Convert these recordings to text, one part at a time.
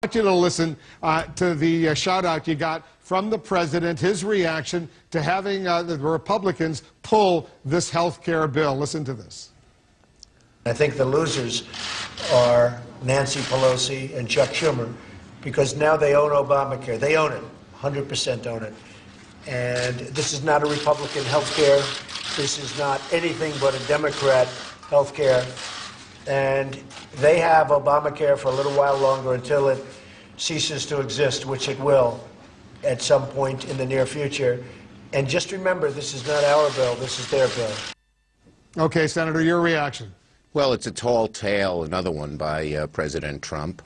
I want you to listen to the shout-out you got from the president, his reaction to having the Republicans pull this health care bill. Listen to this. I think the losers are Nancy Pelosi and Chuck Schumer, because now they own Obamacare. They own it, 100% own it. And this is not a Republican health care. This is not anything but a Democrat health care. And they have Obamacare for a little while longer until it ceases to exist, which it will at some point in the near future. And just remember, this is not our bill, this is their bill. Okay, Senator, your reaction. Well, it's a tall tale, another one by President Trump.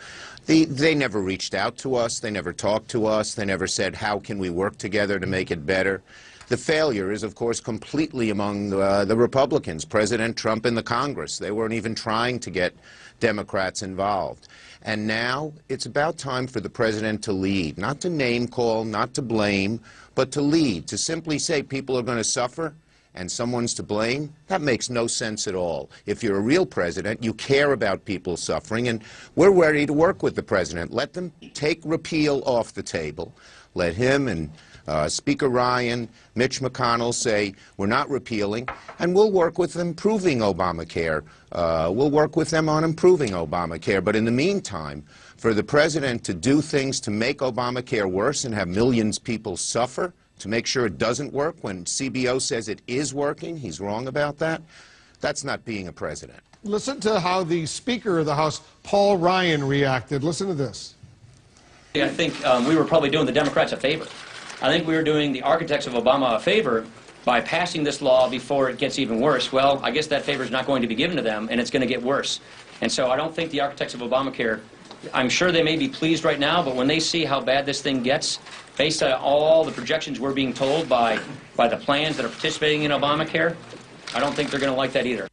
They never reached out to us. They never talked to us. They never said, how can we work together to make it better? The failure is, of course, completely among the Republicans, President Trump and the Congress. They weren't even trying to get Democrats involved. And now it's about time for the president to lead, not to name call, not to blame, but to lead, to simply say people are going to suffer and someone's to blame. That makes no sense at all. If you're a real president, you care about people suffering, and we're ready to work with the president. Let them take repeal off the table. Let him and Speaker Ryan, Mitch McConnell say, we're not repealing, and we'll work with improving Obamacare. We'll work with them on improving Obamacare. But in the meantime, for the president to do things to make Obamacare worse and have millions of people suffer, to make sure it doesn't work when CBO says it is working, he's wrong about that, that's not being a president. Listen to how the Speaker of the House, Paul Ryan, reacted. Listen to this. I think we were probably doing the Democrats a favor. I think we were doing the architects of Obama a favor by passing this law before it gets even worse. Well, I guess that favor is not going to be given to them, and it's going to get worse. And so I don't think the architects of Obamacare, I'm sure they may be pleased right now, but when they see how bad this thing gets, based on all the projections we're being told by the plans that are participating in Obamacare, I don't think they're going to like that either.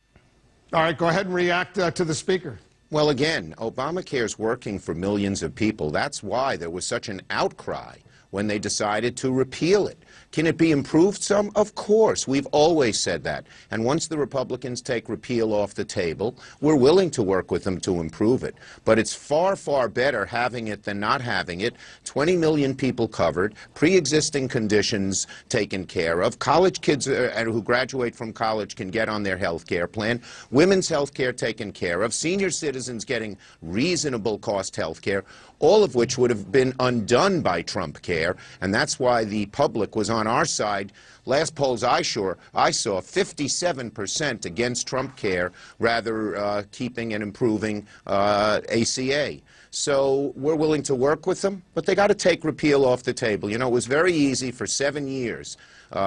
All right, go ahead and react to the Speaker. Well, again, Obamacare is working for millions of people. That's why there was such an outcry when they decided to repeal it. Can it be improved some? Of course. We've always said that. And once the Republicans take repeal off the table, we're willing to work with them to improve it. But it's far, far better having it than not having it. 20 million people covered, pre-existing conditions taken care of, college kids who graduate from college can get on their health care plan, women's health care taken care of, senior citizens getting reasonable cost health care, all of which would have been undone by Trump Care, and that's why the public was on our side. Last polls I saw, 57% against Trump Care, rather keeping and improving ACA. So we're willing to work with them, but they got to take repeal off the table. You know, it was very easy for 7 years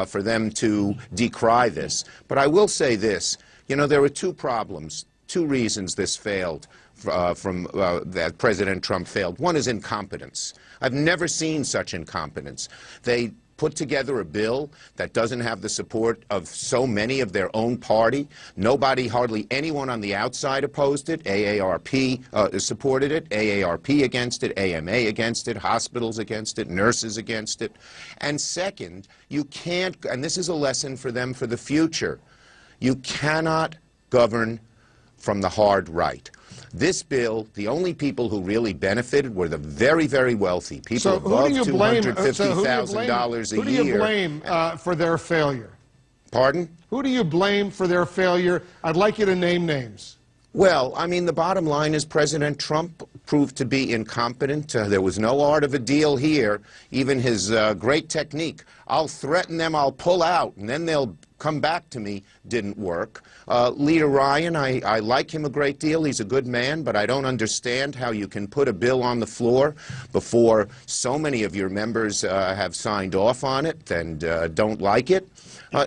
for them to decry this. But I will say this, you know, there were two problems, two reasons this failed. That President Trump failed. One is incompetence. I've never seen such incompetence. They put together a bill that doesn't have the support of so many of their own party. Nobody, hardly anyone on the outside opposed it. AARP supported it, AARP against it, AMA against it, hospitals against it, nurses against it. And second, you can't, and this is a lesson for them for the future, you cannot govern from the hard right. This bill, the only people who really benefited were the very, very wealthy, people above $250,000 a year. Who do you blame for their failure? Pardon? Who do you blame for their failure? I'd like you to name names. Well, I mean, the bottom line is President Trump proved to be incompetent. There was no art of a deal here. Even his great technique, I'll threaten them, I'll pull out, and then they'll come back to me, didn't work. Leader Ryan, I like him a great deal. He's a good man, but I don't understand how you can put a bill on the floor before so many of your members have signed off on it and don't like it.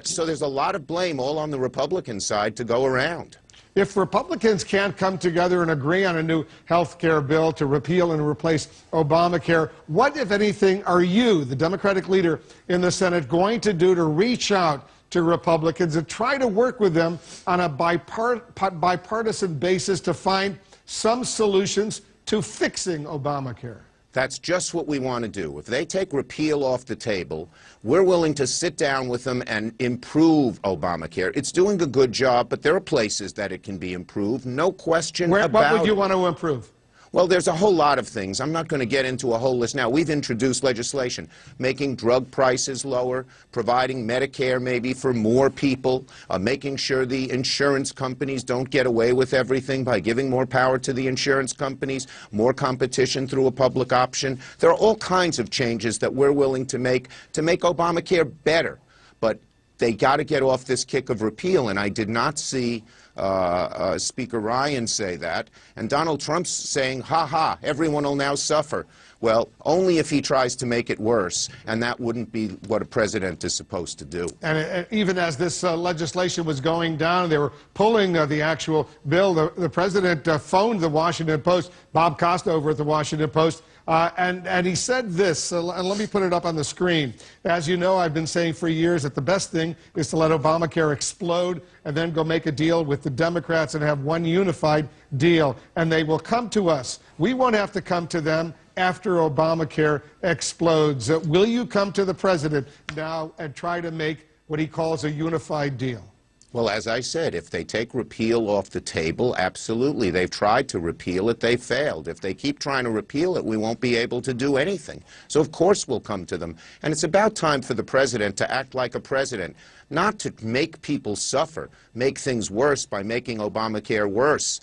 So there's a lot of blame all on the Republican side to go around. If Republicans can't come together and agree on a new health care bill to repeal and replace Obamacare, what, if anything, are you, the Democratic leader in the Senate, going to do to reach out to Republicans and try to work with them on a bipartisan basis to find some solutions to fixing Obamacare? That's just what we want to do. If they take repeal off the table, we're willing to sit down with them and improve Obamacare. It's doing a good job, but there are places that it can be improved, no question about it. What would you want to improve? Well, there's a whole lot of things. I'm not going to get into a whole list now. We've introduced legislation making drug prices lower, providing Medicare maybe for more people, making sure the insurance companies don't get away with everything by giving more power to the insurance companies, more competition through a public option. There are all kinds of changes that we're willing to make Obamacare better. But they got to get off this kick of repeal, and I did not see Speaker Ryan say that. And Donald Trump's saying, ha ha, everyone will now suffer. Well, only if he tries to make it worse, and that wouldn't be what a president is supposed to do. And even as this legislation was going down, they were pulling the actual bill. The president phoned the Washington Post, Bob Costa over at the Washington Post, and he said this, and let me put it up on the screen. As you know, I've been saying for years that the best thing is to let Obamacare explode and then go make a deal with the Democrats and have one unified deal. And they will come to us. We won't have to come to them after Obamacare explodes. Will you come to the president now and try to make what he calls a unified deal? Well, as I said, if they take repeal off the table, absolutely. They've tried to repeal it. They failed. If they keep trying to repeal it, we won't be able to do anything. So, of course, we'll come to them. And it's about time for the president to act like a president, not to make people suffer, make things worse by making Obamacare worse.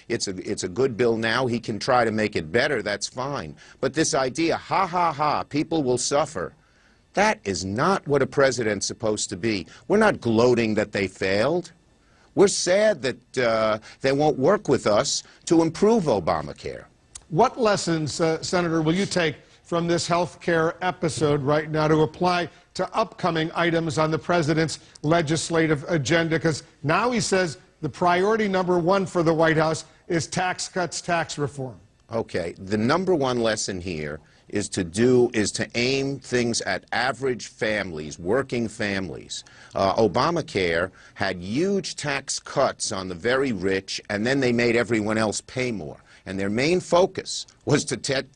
It's a good bill now. He can try to make it better. That's fine. But this idea, ha, ha, ha, people will suffer. That is not what a president's supposed to be. We're not gloating that they failed. We're sad that they won't work with us to improve Obamacare. What lessons, Senator, will you take from this health care episode right now to apply to upcoming items on the president's legislative agenda? Because now he says the priority number one for the White House is tax cuts, tax reform. Okay. The number one lesson here is to aim things at average families, working families. Obamacare had huge tax cuts on the very rich, and then they made everyone else pay more. And their main focus was to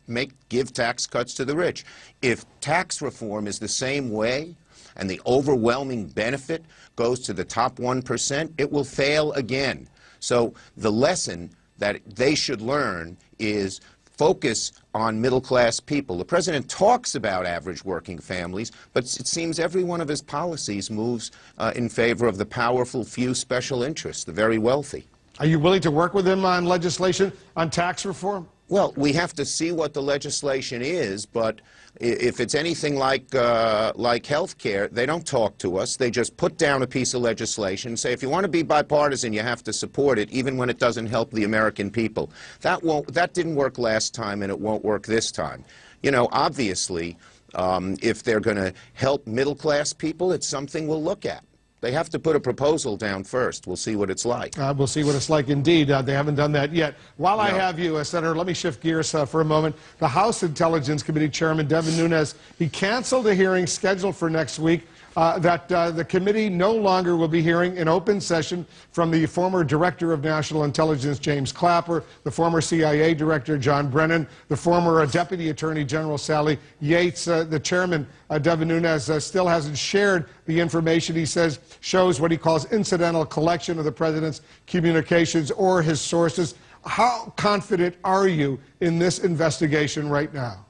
give tax cuts to the rich. If tax reform is the same way, and the overwhelming benefit goes to the top 1%, it will fail again. So the lesson that they should learn is focus on middle-class people. The president talks about average working families, but it seems every one of his policies moves in favor of the powerful few special interests, the very wealthy. Are you willing to work with him on legislation on tax reform? Well, we have to see what the legislation is, but if it's anything like health care, they don't talk to us. They just put down a piece of legislation and say, if you want to be bipartisan, you have to support it, even when it doesn't help the American people. That didn't work last time, and it won't work this time. You know, obviously, if they're going to help middle-class people, it's something we'll look at. They have to put a proposal down first. We'll see what it's like. We'll see what it's like indeed. They haven't done that yet. While I have you, Senator, let me shift gears for a moment. The House Intelligence Committee Chairman Devin Nunes, he canceled a hearing scheduled for next week that the committee no longer will be hearing in open session from the former Director of National Intelligence, James Clapper, the former CIA Director, John Brennan, the former Deputy Attorney General, Sally Yates. The chairman, Devin Nunes, still hasn't shared the information he says shows what he calls incidental collection of the president's communications or his sources. How confident are you in this investigation right now?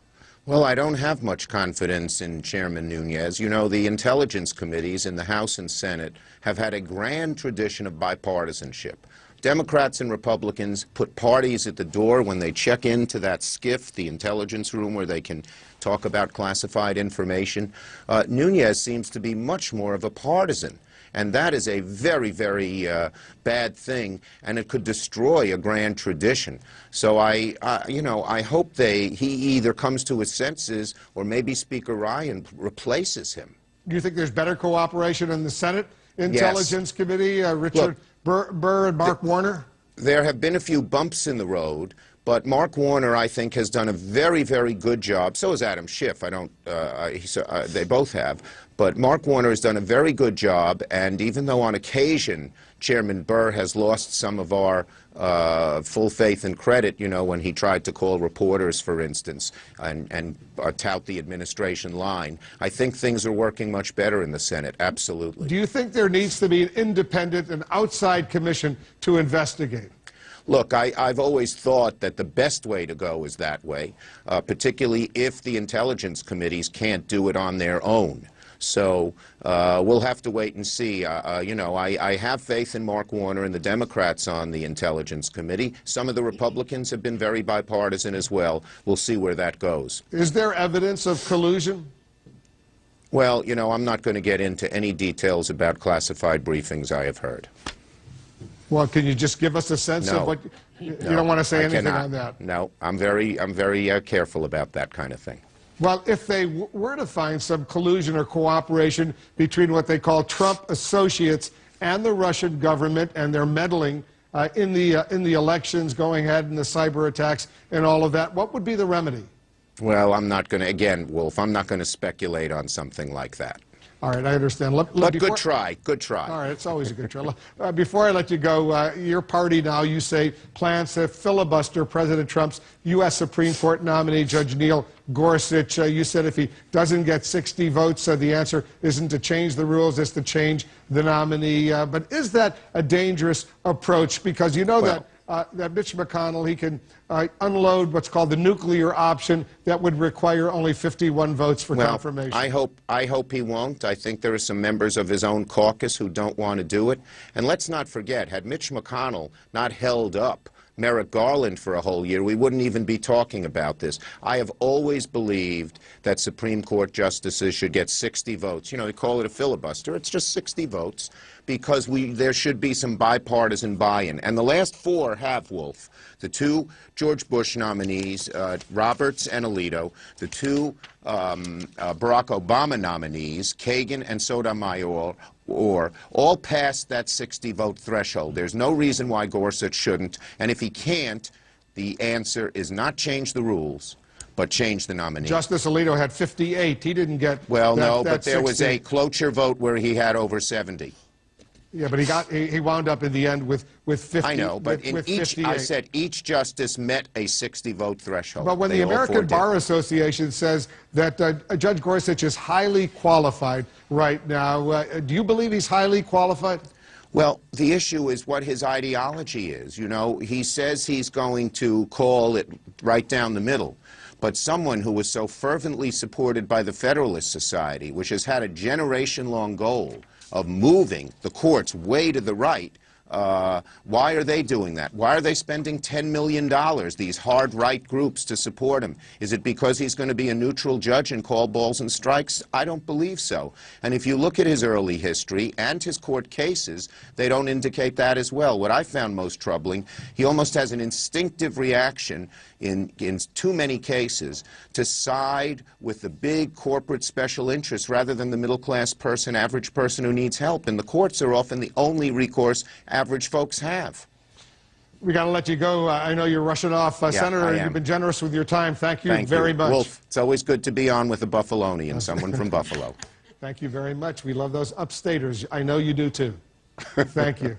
Well, I don't have much confidence in Chairman Nunes. You know, the intelligence committees in the House and Senate have had a grand tradition of bipartisanship. Democrats and Republicans put parties at the door when they check into that SCIF, the intelligence room, where they can talk about classified information. Nunes seems to be much more of a partisan. And that is a very, very bad thing, and it could destroy a grand tradition. So I hope he either comes to his senses or maybe Speaker Ryan replaces him. Do you think there's better cooperation in the Senate Intelligence Committee, Richard Burr and Mark Warner? There have been a few bumps in the road, but Mark Warner, I think, has done a very, very good job. So has Adam Schiff. They both have. But Mark Warner has done a very good job, and even though on occasion Chairman Burr has lost some of our full faith and credit, you know, when he tried to call reporters, for instance, and tout the administration line, I think things are working much better in the Senate, absolutely. Do you think there needs to be an independent and outside commission to investigate? Look, I've always thought that the best way to go is that way, particularly if the intelligence committees can't do it on their own. So we'll have to wait and see. You know, I have faith in Mark Warner and the Democrats on the Intelligence Committee. Some of the Republicans have been very bipartisan as well. We'll see where that goes. Is there evidence of collusion? Well, you know, I'm not going to get into any details about classified briefings I have heard. Well, can you just give us a sense of what you don't want to say anything on that? No, I'm very careful about that kind of thing. Well, if they were to find some collusion or cooperation between what they call Trump associates and the Russian government, and they're meddling in the elections, going ahead in the cyber attacks and all of that, what would be the remedy? Well, I'm not going to, again, Wolf, I'm not going to speculate on something like that. All right, I understand. But good try, good try. All right, it's always a good try. Before I let you go, your party now, you say, plans to filibuster President Trump's U.S. Supreme Court nominee, Judge Neil Gorsuch. You said if he doesn't get 60 votes, the answer isn't to change the rules, it's to change the nominee. But is that a dangerous approach? Because you know that Mitch McConnell, he can unload what's called the nuclear option that would require only 51 votes for confirmation. I hope he won't. I think there are some members of his own caucus who don't want to do it. And let's not forget, had Mitch McConnell not held up Merrick Garland for a whole year, we wouldn't even be talking about this. I have always believed that Supreme Court justices should get 60 votes. You know, they call it a filibuster. It's just 60 votes because there should be some bipartisan buy-in. And the last four have, Wolf. The two George Bush nominees, Roberts and Alito, the two Barack Obama nominees, Kagan and Sotomayor, all passed that 60-vote threshold. There's no reason why Gorsuch shouldn't. And if he can't, the answer is not change the rules, but change the nominee. Justice Alito had 58. He didn't get well, that, no, that but there 60. was a cloture vote where he had over 70. Yeah, but he wound up in the end with 50. I know, but with in each, 58. I said each justice met a 60-vote threshold. But when the American Bar Association says that Judge Gorsuch is highly qualified right now, do you believe he's highly qualified? Well, the issue is what his ideology is. You know, he says he's going to call it right down the middle. But someone who was so fervently supported by the Federalist Society, which has had a generation-long goal of moving the courts way to the right, why are they doing that? Why are they spending $10 million, these hard right groups, to support him? Is it because he's going to be a neutral judge and call balls and strikes? I don't believe so. And if you look at his early history and his court cases, they don't indicate that as well. What I found most troubling, he almost has an instinctive reaction in too many cases to side with the big corporate special interests rather than the middle-class person, average person who needs help. And the courts are often the only recourse average folks have. We got to let you go. I know you're rushing off, Senator. You've been generous with your time. Thank you very much. Wolf, it's always good to be on with a Buffalonian, someone from Buffalo. Thank you very much. We love those upstaters. I know you do too. Thank you.